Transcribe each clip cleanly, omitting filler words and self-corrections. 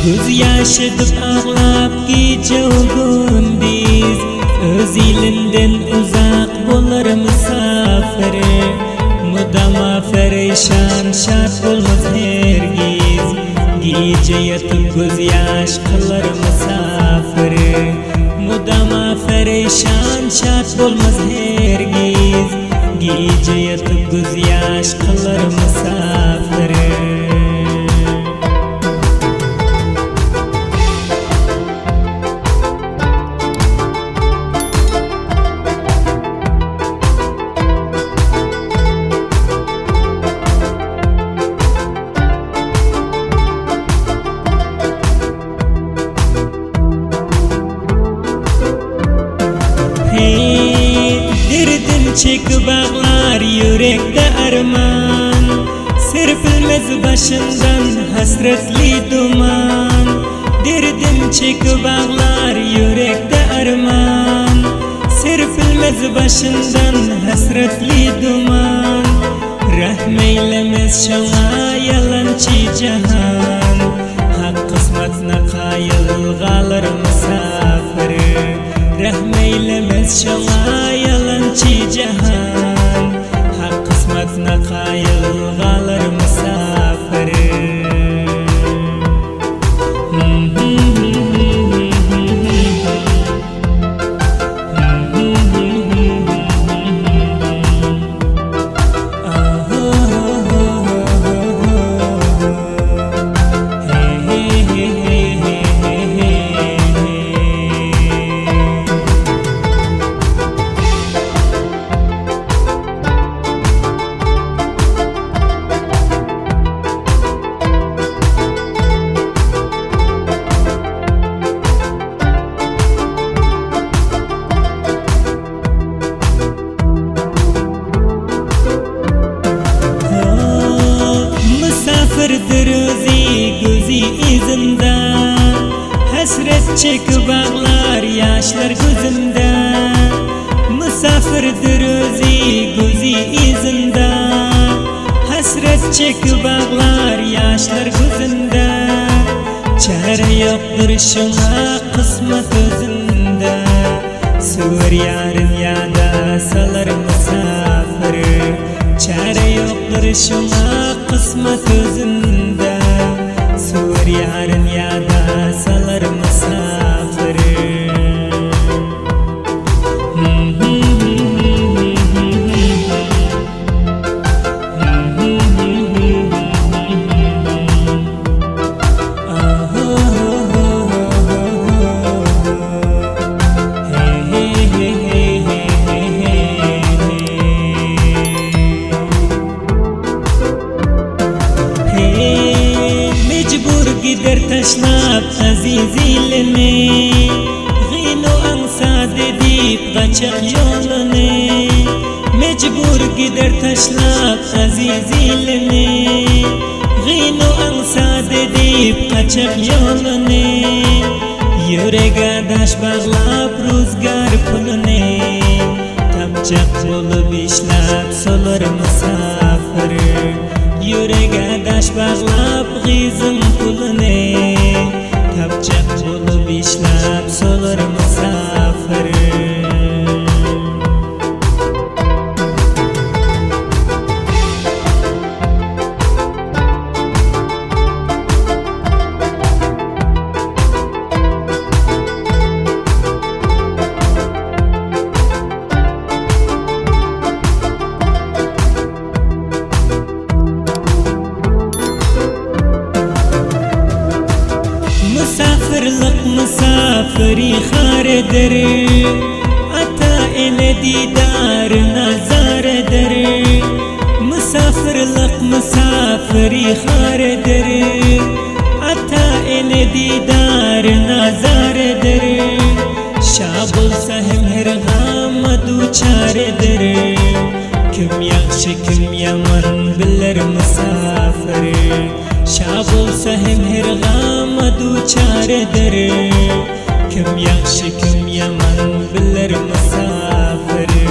Göz yaşıdıp ağlap geçeğin biz, öz ilinden uzak bolar misafiri. Mudama perişan şart olmaz hergiz, gece yatıp göz yaş kılar misafiri. Mudama perişan şart olmaz hergiz, gece yatıp göz yaş kılar misafiri. Derdim çekip ağlar yürekte arman, serpilmez başından hasretli duman. Derdim çekip ağlar yürekte arman, serpilmez başından hasretli duman. Rahmeylemez şana yalancı cihan, hak kısmetine kayıl kalır misafiri. Rahmeylemez şana yalancı cihan, hak kısmetine kayıl kalır misafiri. Misafirdir özü gözü izimde, hasret çekip ağlar yaşlar gözümde. Misafirdir özü gözü izimde, hasret çekip ağlar yaşlar gözümde. Çare yoktur şuna kısmet özünde, sığır yarın yada salar misafiri. Çare yoktur şuna kısmet özünde, sığır yarın yada salar misafiri. Gider taşlap aziz ilini, gino ansa dedip kaçak yolunu. Mecbur gider taşlap aziz ilini, gino ansa dedip kaçak yolunu. Yüreğe daş bağlap rüzgar pulunu, tapçak bulup işlap solar misafiri. Yüreğe daş bağlap gizim pulunu, tapçak bulup işlap solar misafiri. Misafirlik misafiri khar eder, ata ile didar nazar eder. Misafirlik misafiri khar eder, ata ile didar nazar eder. Şabul sahem her gam دووچار دەرێ کم یاخشی کم یەمان بلەر مسافرێ شابۆ سەهم هێرغامە دووچار دەرێ کم یاخشی کم یەمان بلەر مسافرێ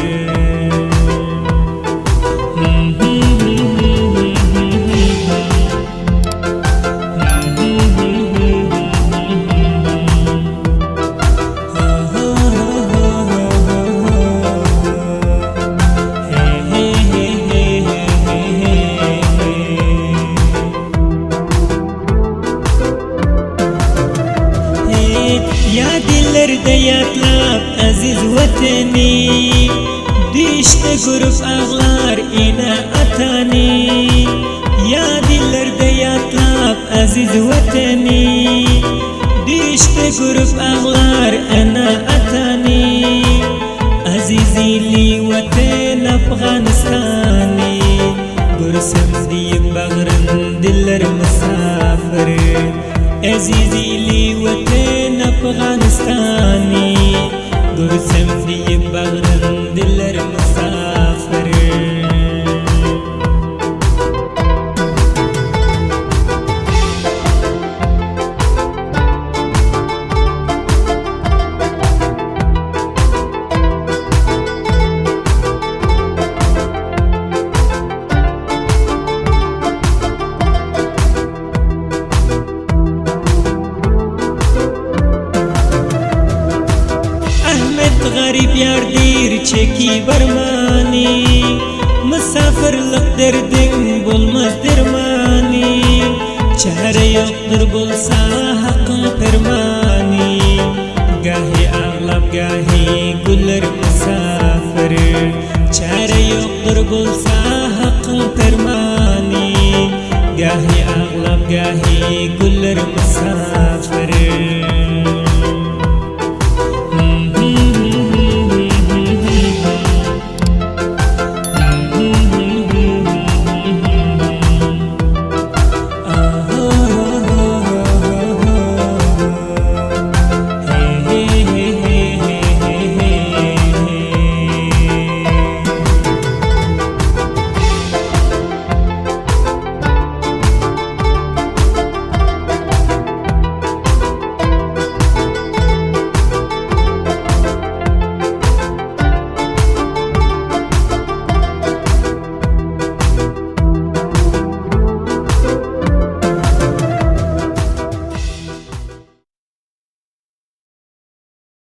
دياتلاب عزيز وطني ديشت غرف أغلار إنا أتاني يا دلر دياتلاب عزيز وطني ديشت غرف أغلار أنا أتاني عزيزي لي وطن أفغانستاني برسم دي بغرن دلر مسافر عزيزي لي وطن أفغانستاني قرسم دي بغرن دلر مسافر غريب يار دير چكي برماني مسافر لقدر دين بولمز درماني چهره يقدر بولسا حق فرماني گاهي اغلب گاهي گلر مسافر چهره يقدر بولسا حق فرماني گاهي اغلب گاهي گلر مسافر